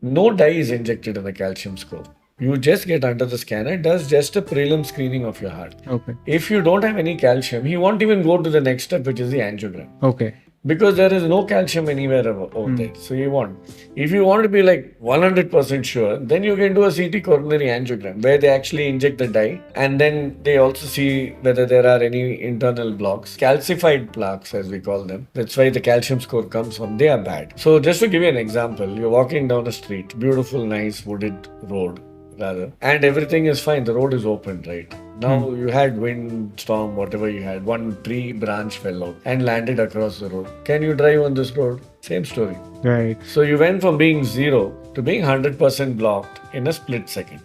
No dye is injected in the calcium score. You just get under the scanner, does just a prelim screening of your heart. Okay. If you don't have any calcium, he won't even go to the next step, which is the angiogram. Okay. Because there is no calcium anywhere over there. So you want. If you want to be like 100% sure, then you can do a CT coronary angiogram where they actually inject the dye and then they also see whether there are any internal blocks, calcified plaques as we call them. That's why the calcium score comes from. They are bad. So just to give you an example, you're walking down a street, beautiful, nice wooded road rather, and everything is fine. The road is open, right? Now you had wind, storm, whatever you had. One tree branch fell out and landed across the road. Can you drive on this road? Same story. Right. So you went from being 0 to being 100% blocked in a split second.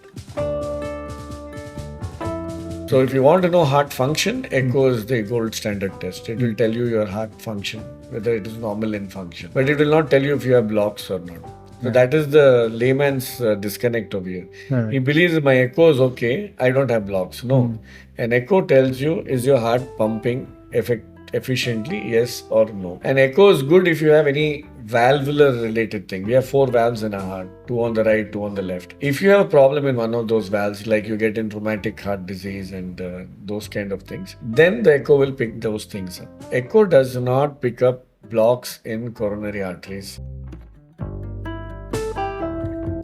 So if you want to know heart function, echo is the gold standard test. It will tell you your heart function, whether it is normal in function. But it will not tell you if you have blocks or not. So that is the layman's disconnect over here. Right. He believes my echo is okay, I don't have blocks. No. An echo tells you, is your heart pumping efficiently, yes or no. An echo is good if you have any valvular related thing. We have 4 valves in our heart, 2 on the right, 2 on the left. If you have a problem in one of those valves, like you get in rheumatic heart disease and those kind of things, then the echo will pick those things up. Echo does not pick up blocks in coronary arteries.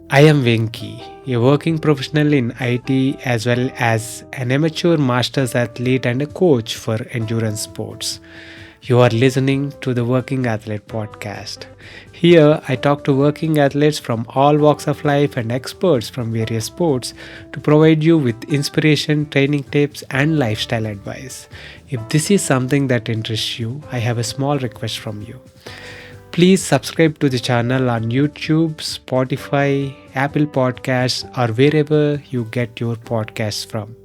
I am Venki, a working professional in IT as well as an amateur masters athlete and a coach for endurance sports. You are listening to the Working Athlete podcast. Here, I talk to working athletes from all walks of life and experts from various sports to provide you with inspiration, training tips, and lifestyle advice. If this is something that interests you, I have a small request from you. Please subscribe to the channel on YouTube, Spotify, Apple Podcasts, or wherever you get your podcasts from.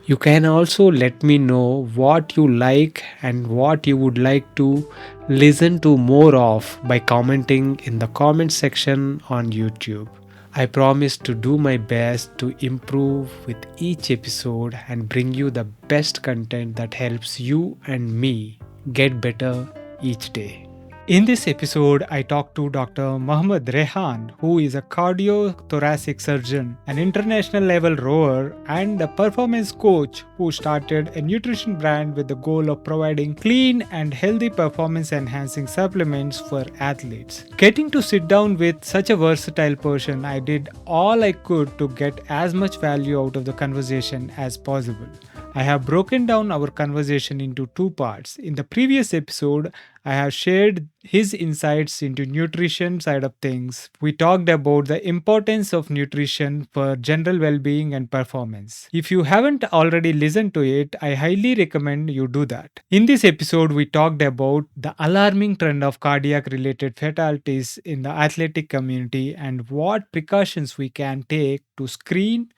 You can also let me know what you like and what you would like to listen to more of by commenting in the comment section on YouTube. I promise to do my best to improve with each episode and bring you the best content that helps you and me get better each day. In this episode, I talked to Dr. Mohammad Rehan, who is a cardio-thoracic surgeon, an international level rower, and a performance coach who started a nutrition brand with the goal of providing clean and healthy performance-enhancing supplements for athletes. Getting to sit down with such a versatile person, I did all I could to get as much value out of the conversation as possible. I have broken down our conversation into 2 parts. In the previous episode, I have shared his insights into nutrition side of things. We talked about the importance of nutrition for general well-being and performance. If you haven't already listened to it, I highly recommend you do that. In this episode, we talked about the alarming trend of cardiac-related fatalities in the athletic community and what precautions we can take to screen,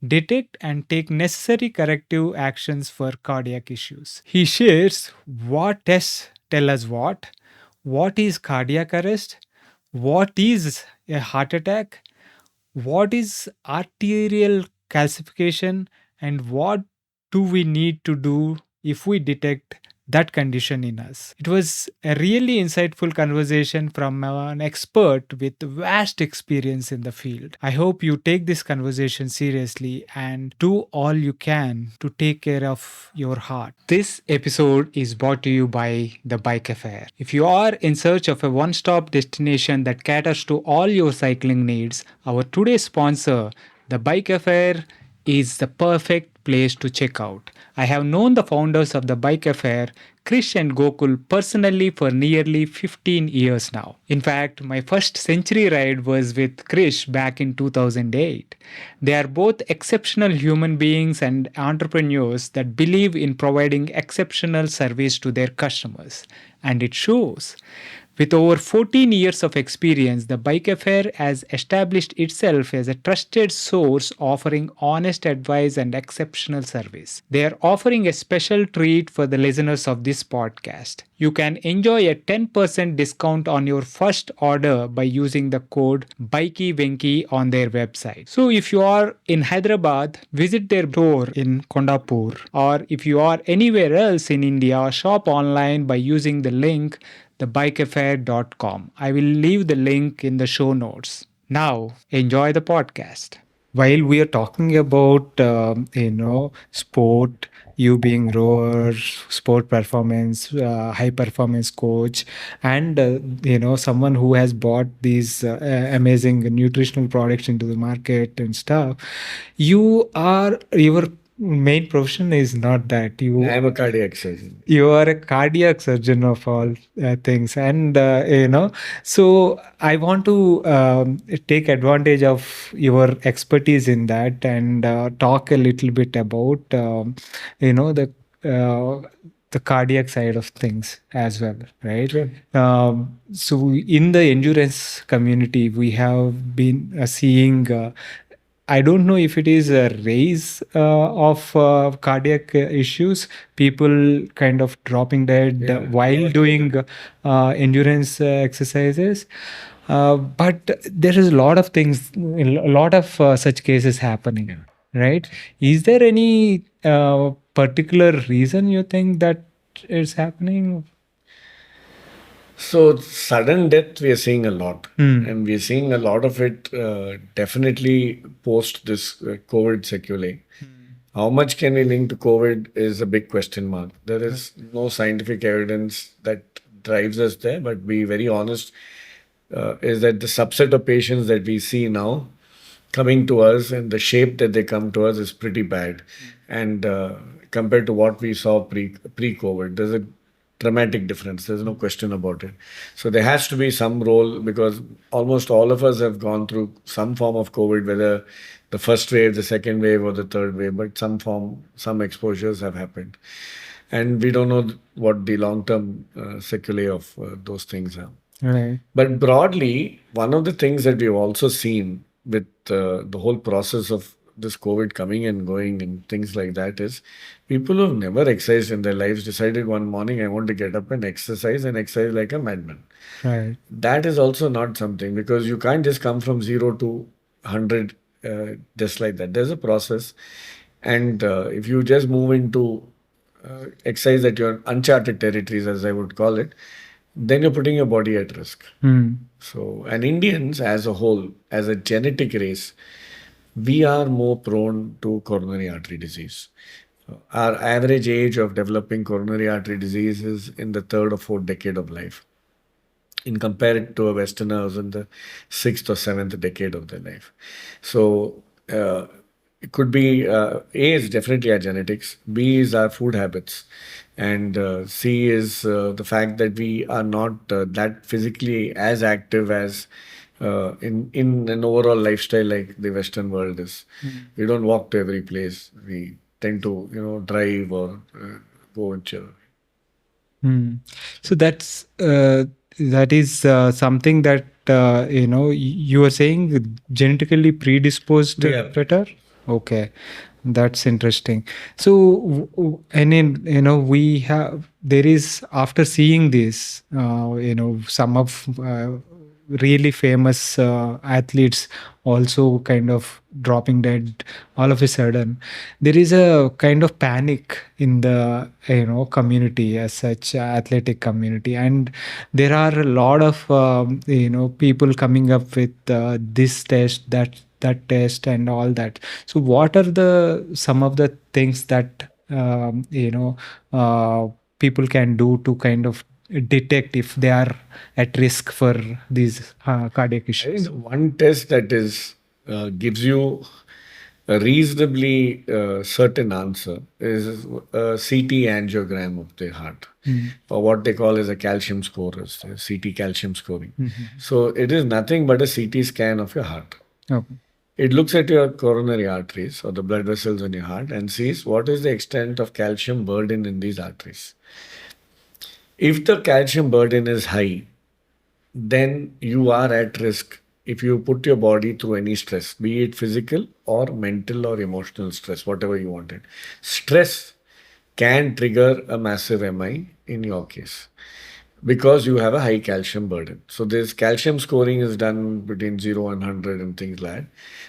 detect and take necessary corrective actions for cardiac issues. He shares what tests tell us what is cardiac arrest, what is a heart attack, what is arterial calcification, and what do we need to do if we detect that condition in us. It was a really insightful conversation from an expert with vast experience in the field. I hope you take this conversation seriously and do all you can to take care of your heart. This episode is brought to you by The Bike Affair. If you are in search of a one-stop destination that caters to all your cycling needs, our today's sponsor, The Bike Affair, is the perfect place to check out. I have known the founders of the Bike Affair, Krish and Gokul, personally for nearly 15 years now. In fact, my first century ride was with Krish back in 2008. They are both exceptional human beings and entrepreneurs that believe in providing exceptional service to their customers. And it shows. With over 14 years of experience, the Bike Affair has established itself as a trusted source offering honest advice and exceptional service. They are offering a special treat for the listeners of this podcast. You can enjoy a 10% discount on your first order by using the code BikeyVenki on their website. So if you are in Hyderabad, visit their store in Kondapur, or if you are anywhere else in India, shop online by using the link thebikeaffair.com. I will leave the link in the show notes. Now, enjoy the podcast. While we are talking about, sport, you being rower, sport performance, high performance coach, and, someone who has bought these amazing nutritional products into the market and stuff, your main profession is not that. I'm a cardiac surgeon. You are a cardiac surgeon of all things, and so I want to take advantage of your expertise in that and talk a little bit about you know the the cardiac side of things as well, right? Sure. So in the endurance community, we have been seeing I don't know if it is a raise of cardiac issues, people kind of dropping dead Yeah. while doing endurance exercises. But there is a lot of things, a lot of such cases happening, right? Is there any particular reason you think that is happening? So sudden death, we are seeing a lot, Hmm. and we are seeing a lot of it definitely post this COVID sequelae. How much can we link to COVID is a big question mark. There is no scientific evidence that drives us there, but be very honest, is that the subset of patients that we see now coming to us and the shape that they come to us is pretty bad. And compared to what we saw pre-COVID, there's a dramatic difference. There's no question about it. So there has to be some role because almost all of us have gone through some form of COVID, whether the first wave, the second wave, or the third wave, but some exposures have happened. And we don't know what the long-term sequelae of those things are. Right. But broadly, one of the things that we've also seen with the whole process of this COVID coming and going and things like that is people who've never exercised in their lives decided one morning, I want to get up and exercise like a madman. Right. That is also not something because you can't just come from 0 to 100 just like that. There's a process. And if you just move into exercise at your uncharted territories, as I would call it, then you're putting your body at risk. Hmm. So, and Indians as a whole, as a genetic race, we are more prone to coronary artery disease. Our average age of developing coronary artery disease is in the third or fourth decade of life. In compare it to a Westerner who's in the sixth or seventh decade of their life. So, it could be A is definitely our genetics, B is our food habits, and C is the fact that we are not that physically as active as in an overall lifestyle like the Western world is. We don't walk to every place. We tend to drive or go and chill. Hmm. So that is something that you are saying genetically predisposed Yeah. better. Okay, that's interesting. So and in we have there is after seeing this some of really famous athletes also kind of dropping dead all of a sudden, there is a kind of panic in the community as such, athletic community, and there are a lot of people coming up with this test, that test and all that. So what are the some of the things that people can do to kind of detect if they are at risk for these cardiac I issues? think one test that is gives you a reasonably certain answer is a CT angiogram of the heart, or what they call as a calcium score, is the CT calcium scoring. So it is nothing but a CT scan of your heart. Okay. It looks at your coronary arteries or the blood vessels in your heart and sees what is the extent of calcium burden in these arteries. If the calcium burden is high, then you are at risk if you put your body through any stress, be it physical or mental or emotional stress, whatever you want it. Stress can trigger a massive MI in your case because you have a high calcium burden. So this calcium scoring is done between 0 and 100 and things like that.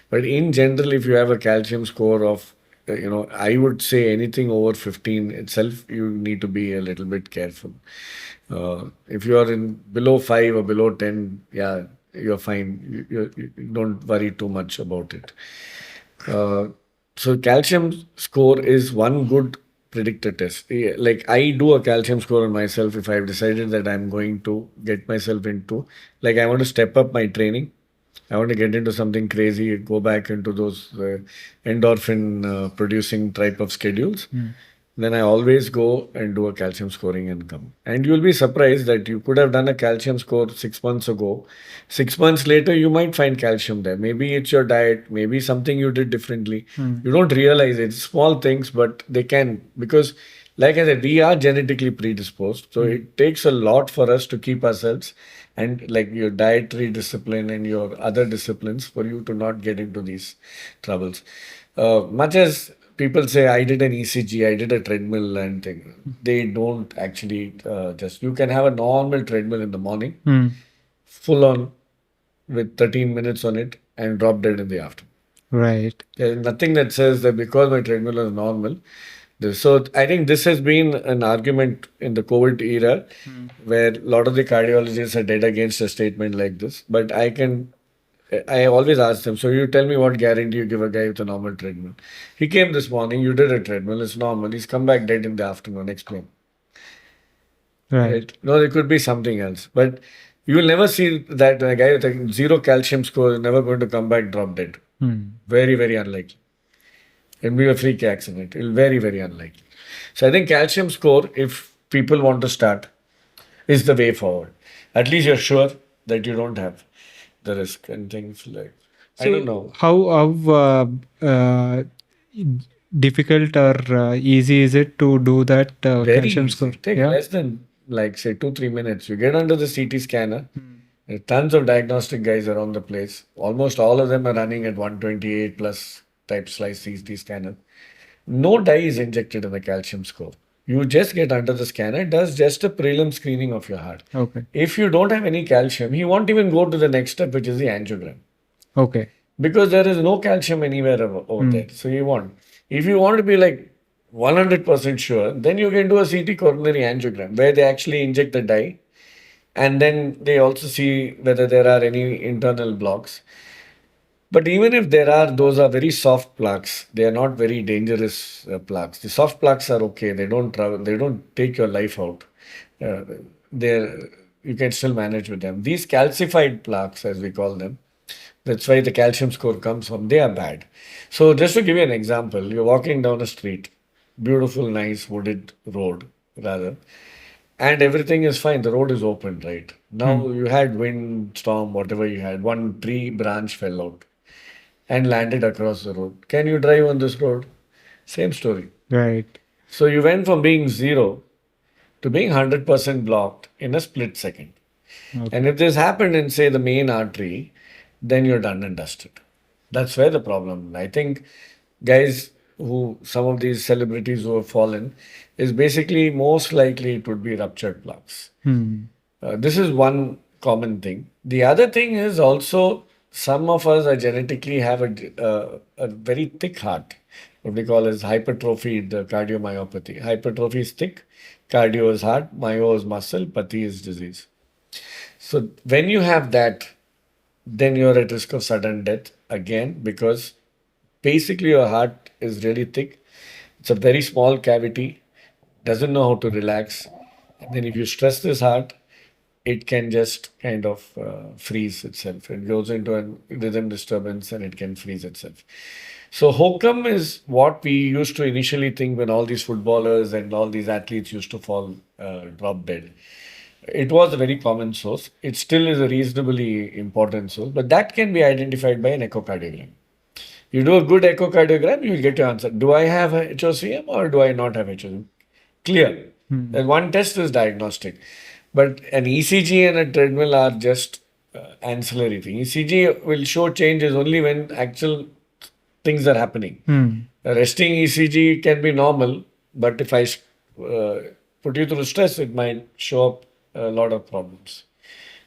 But in general, if you have a calcium score of, I would say anything over 15 itself, you need to be a little bit careful. If you are in below 5 or below 10, yeah, you're fine. You don't worry too much about it. Uh, so calcium score is one good predictor test. Yeah, like I do a calcium score on myself if I've decided that I'm going to get myself into, like I want to step up my training. I want to get into something crazy, go back into those endorphin producing type of schedules. Then I always go and do a calcium scoring and come. And you'll be surprised that you could have done a calcium score 6 months ago. 6 months later, you might find calcium there. Maybe it's your diet, maybe something you did differently. You don't realize it. It's small things, but they can. Because, like I said, we are genetically predisposed. So it takes a lot for us to keep ourselves and like your dietary discipline and your other disciplines for you to not get into these troubles. Much as people say, I did an ECG, I did a treadmill and thing, they don't actually just, you can have a normal treadmill in the morning, full on with 13 minutes on it and drop dead in the afternoon. Right. There's nothing that says that because my treadmill is normal. So I think this has been an argument in the COVID era where a lot of the cardiologists are dead against a statement like this. But I always ask them, so you tell me what guarantee you give a guy with a normal treadmill. He came this morning, you did a treadmill, it's normal. He's come back dead in the afternoon. Explain. Right. No, it could be something else. But you will never see that a guy with a zero calcium score is never going to come back drop dead. Very, very unlikely. It'll be a freak accident. It'll very, very unlikely. So I think calcium score, if people want to start, is the way forward. At least you're sure that you don't have the risk and things like. I don't know. How difficult or easy is it to do that Very calcium easy. score? Take Yeah. less than like say 2-3 minutes. You get under the CT scanner. There are tons of diagnostic guys around the place. Almost all of them are running at 128 plus type slice CT scanner. No dye is injected in the calcium score. You just get under the scanner, it does just a prelim screening of your heart. Okay. If you don't have any calcium, he won't even go to the next step, which is the angiogram. Okay. Because there is no calcium anywhere over there. So you want. If you want to be like 100% sure, then you can do a CT coronary angiogram where they actually inject the dye and then they also see whether there are any internal blocks. But even if there are, those are very soft plaques. They are not very dangerous plaques. The soft plaques are okay. They don't travel. They don't take your life out. They're you can still manage with them. These calcified plaques, as we call them, that's why the calcium score comes from. They are bad. So just to give you an example, you're walking down a street, beautiful, nice wooded road, rather, and everything is fine. The road is open, right? Now you had wind, storm, whatever you had. One tree branch fell out and landed across the road. Can you drive on this road? Same story. Right. So you went from being zero to being 100% blocked in a split second. Okay. And if this happened in, say, the main artery, then you're done and dusted. That's where the problem. I think guys who, some of these celebrities who have fallen, is basically most likely it would be ruptured plaques. This is one common thing. The other thing is also some of us are genetically have a very thick heart. What we call as hypertrophy, the cardiomyopathy. Hypertrophy is thick, cardio is heart, myo is muscle, pati is disease. So when you have that, then you're at risk of sudden death again because basically your heart is really thick. It's a very small cavity, doesn't know how to relax. And then if you stress this heart, it can just kind of freeze itself. It goes into a rhythm disturbance and it can freeze itself. So hokum is what we used to initially think when all these footballers and all these athletes used to fall, drop dead. It was a very common source. It still is a reasonably important source, but that can be identified by an echocardiogram. You do a good echocardiogram, you will get your answer. Do I have a HOCM or do I not have HOCM? Clear. Then one test is diagnostic. But an ECG and a treadmill are just ancillary thing. ECG will show changes only when actual things are happening. A resting ECG can be normal, but if I put you through stress, it might show up a lot of problems.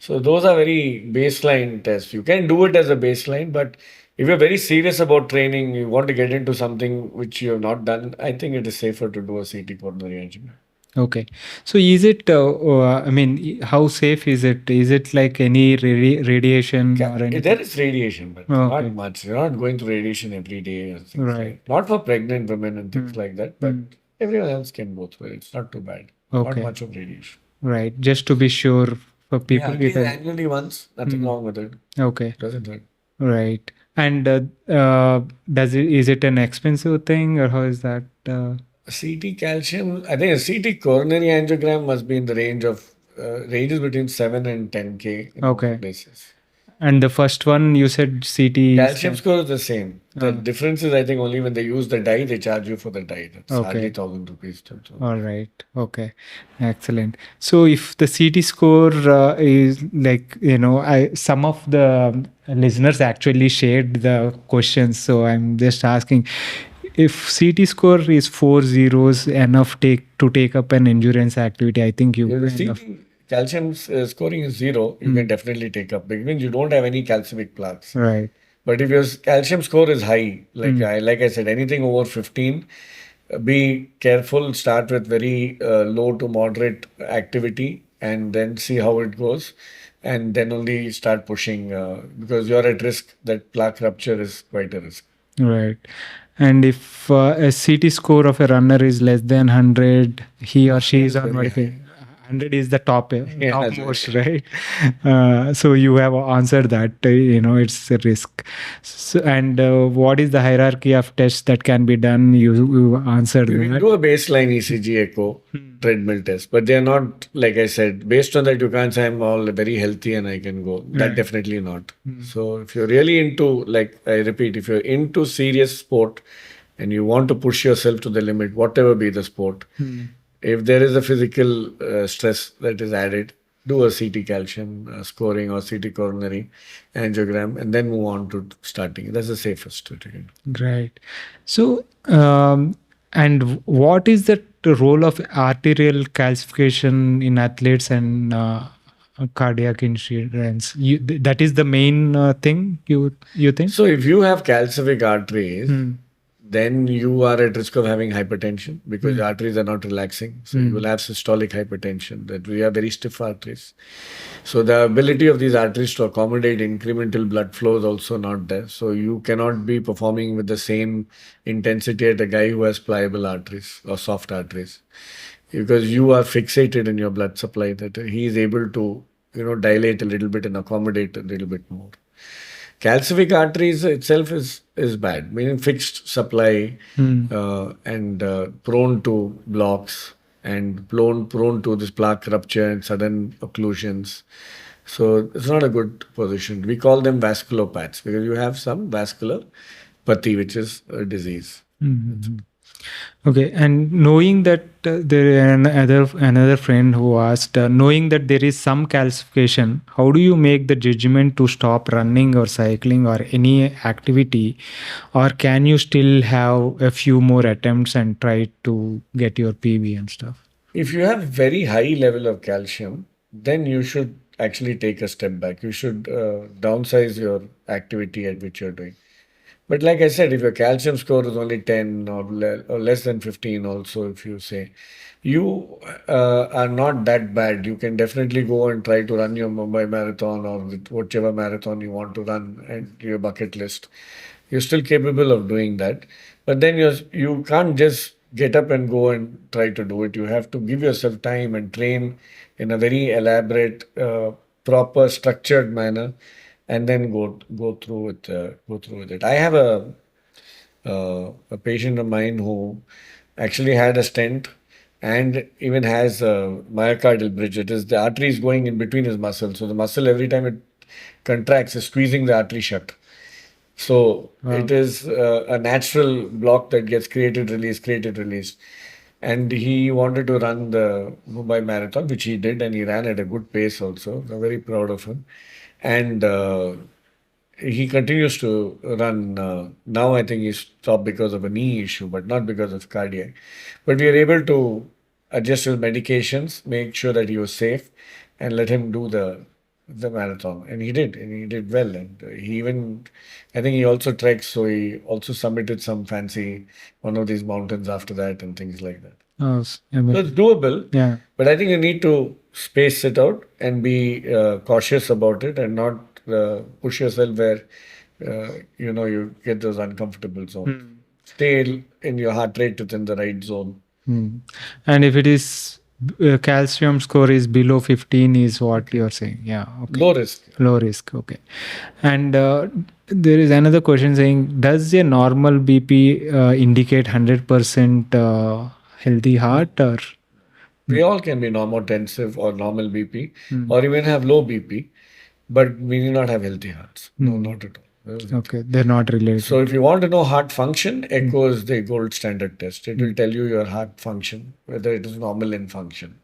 So those are very baseline tests. You can do it as a baseline, but if you're very serious about training, you want to get into something which you have not done, I think it is safer to do a CT coronary angiogram. Okay. So is it, I mean, how safe is it? Is it like any radiation or There anything? is radiation, but not Okay. much. You're not going through radiation every day or things Right. like. Not for pregnant women and things like that, but Mm. everyone else can go through it. It's not too bad. Not Okay. much of radiation. Right. Just to be sure for Yeah, people at with least a. annually once. Nothing wrong with it. Okay. Doesn't hurt. Right. And does it, is it an expensive thing or how is that? CT calcium, I think a CT coronary angiogram must be in the range of ranges between 7 and 10K in most Okay. places. And the first one you said CT Calcium scan. score is the same. The difference is, I think, only when they use the dye, they charge you for the dye. That's hardly Okay. 1,000 rupees. All right. Okay. Excellent. So if the CT score is like, I some of the listeners actually shared the questions. So I'm just asking if CT score is 4 zeros enough to take up an endurance activity. I think you If the kind of. CT calcium scoring is 0, you can definitely take up. It means you don't have any calcific plaques. Right. But if your calcium score is high, like I said, anything over 15, be careful. Start with very low to moderate activity, and then see how it goes, and then only start pushing because you're at risk. That plaque rupture is quite a risk. Right. And if a CT score of a runner is less than 100, he or she That is is on very high. modification. 100 is the top, Yeah, that's very topmost, high. right? So you have answered that, it's a risk. So, and what is the hierarchy of tests that can be done? You answered You can that. do a baseline ECG echo treadmill test, but they're not, like I said, based on that, you can't say I'm all very healthy and I can go. That Right. definitely not. So if you're really into, like I repeat, if you're into serious sport and you want to push yourself to the limit, whatever be the sport, if there is a physical stress that is added, do a CT calcium scoring or CT coronary angiogram and then move on to starting. That's the safest way to do. Great. So, and what is the role of arterial calcification in athletes and cardiac insurance? That is the main thing you think? So if you have calcific arteries, Hmm. then you are at risk of having hypertension because the arteries are not relaxing. So you will have systolic hypertension, that we have very stiff arteries. So the ability of these arteries to accommodate incremental blood flow is also not there. So you cannot be performing with the same intensity at a guy who has pliable arteries or soft arteries because you are fixated in your blood supply that he is able to, dilate a little bit and accommodate a little bit more. Calcific arteries itself is bad, meaning fixed supply and prone to blocks and prone to this plaque rupture and sudden occlusions. So it's not a good position. We call them vasculopathies because you have some vascular pathy, which is a disease. Okay, and knowing that there another friend who asked, knowing that there is some calcification, how do you make the judgment to stop running or cycling or any activity, or can you still have a few more attempts and try to get your PB and stuff? If you have very high level of calcium, then you should actually take a step back. You should downsize your activity at which you're doing. But like I said, if your calcium score is only 10 or less than 15 also, if you say, you are not that bad. You can definitely go and try to run your Mumbai marathon or whichever marathon you want to run and your bucket list. You're still capable of doing that. But then you can't just get up and go and try to do it. You have to give yourself time and train in a very elaborate, proper, structured manner, and then go through with it. I have a patient of mine who actually had a stent and even has a myocardial bridge. It is the artery is going in between his muscles. So the muscle every time it contracts is squeezing the artery shut. So it is a natural block that gets created, released. And he wanted to run the Mumbai Marathon, which he did, and he ran at a good pace also. I'm very proud of him. And he continues to run. Now I think he stopped because of a knee issue, but not because of cardiac. But we were able to adjust his medications, make sure that he was safe, and let him do the marathon. And he did well. And he even, I think he also treks, so he also submitted some fancy one of these mountains after that and things like that. I mean, So it's doable, yeah. but I think you need to space it out and be cautious about it and not push yourself where you get those uncomfortable zones. Stay in your heart rate within the right zone. Hmm. And if it is calcium score is below 15 is what you're saying. Yeah. Okay. Low risk. Low risk. Okay. And there is another question saying, does a normal BP indicate 100% healthy heart or? We all can be normotensive or normal BP or even have low BP, but we need not have healthy hearts. No, not at all. Okay, they're not related. So if you want to know heart function, echo is the gold standard test. It will tell you your heart function, whether it is normal in function.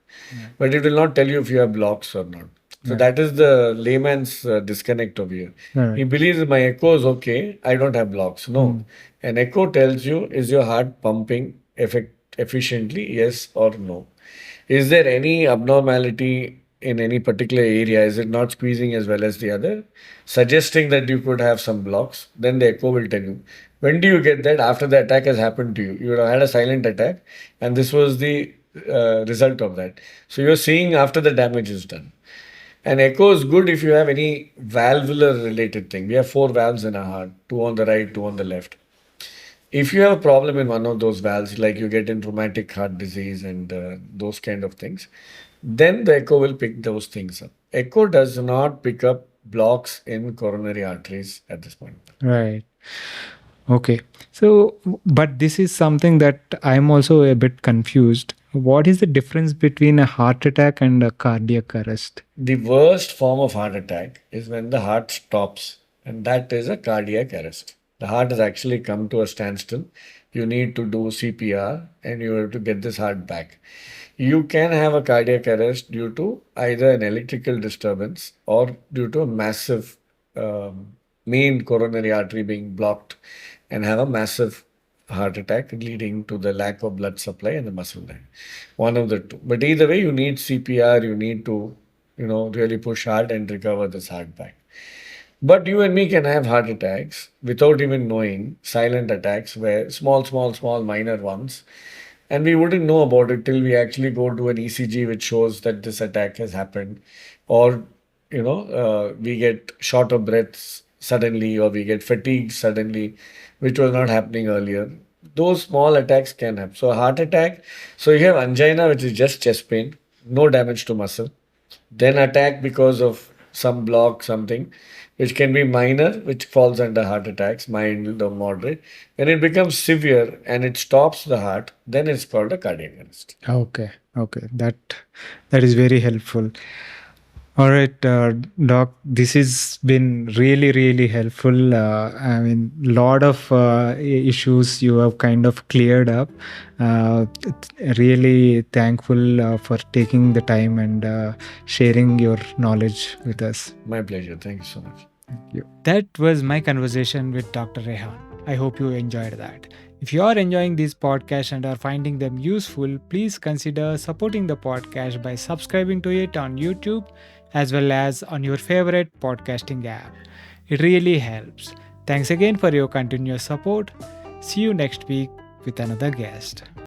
But it will not tell you if you have blocks or not. So that is the layman's disconnect over here. Right. He believes my echo is okay, I don't have blocks. No. An echo tells you, is your heart pumping efficiently, yes or no? Is there any abnormality in any particular area? Is it not squeezing as well as the other? Suggesting that you could have some blocks, then the echo will tell you. When do you get that? After the attack has happened to you. You would have had a silent attack, and this was the result of that. So you're seeing after the damage is done. And echo is good if you have any valvular related thing. We have 4 valves in our heart, 2 on the right, 2 on the left. If you have a problem in one of those valves, like you get in rheumatic heart disease and those kind of things, then the echo will pick those things up. Echo does not pick up blocks in coronary arteries at this point. Right. Okay. So, but this is something that I'm also a bit confused. What is the difference between a heart attack and a cardiac arrest? The worst form of heart attack is when the heart stops, and that is a cardiac arrest. The heart has actually come to a standstill. You need to do CPR and you have to get this heart back. You can have a cardiac arrest due to either an electrical disturbance or due to a massive main coronary artery being blocked and have a massive heart attack leading to the lack of blood supply and the muscle line. One of the two. But either way, you need CPR, you need to, really push hard and recover this heart back. But you and me can have heart attacks without even knowing, silent attacks where small, minor ones. And we wouldn't know about it till we actually go to an ECG which shows that this attack has happened. Or, we get short of breaths suddenly or we get fatigued suddenly, which was not happening earlier. Those small attacks can happen. So a heart attack, so you have angina, which is just chest pain, no damage to muscle. Then attack because of some block, something, which can be minor, which falls under heart attacks, mild or moderate. When it becomes severe and it stops the heart, then it's called a cardiac arrest. Okay. Okay. That is very helpful. All right, Doc, this has been really, really helpful. I mean, lot of issues you have kind of cleared up. Really thankful for taking the time and sharing your knowledge with us. My pleasure. Thank you so much. Thank you. That was my conversation with Dr. Rehan. I hope you enjoyed that. If you are enjoying these podcasts and are finding them useful, please consider supporting the podcast by subscribing to it on YouTube as well as on your favorite podcasting app. It really helps. Thanks again for your continuous support. See you next week with another guest.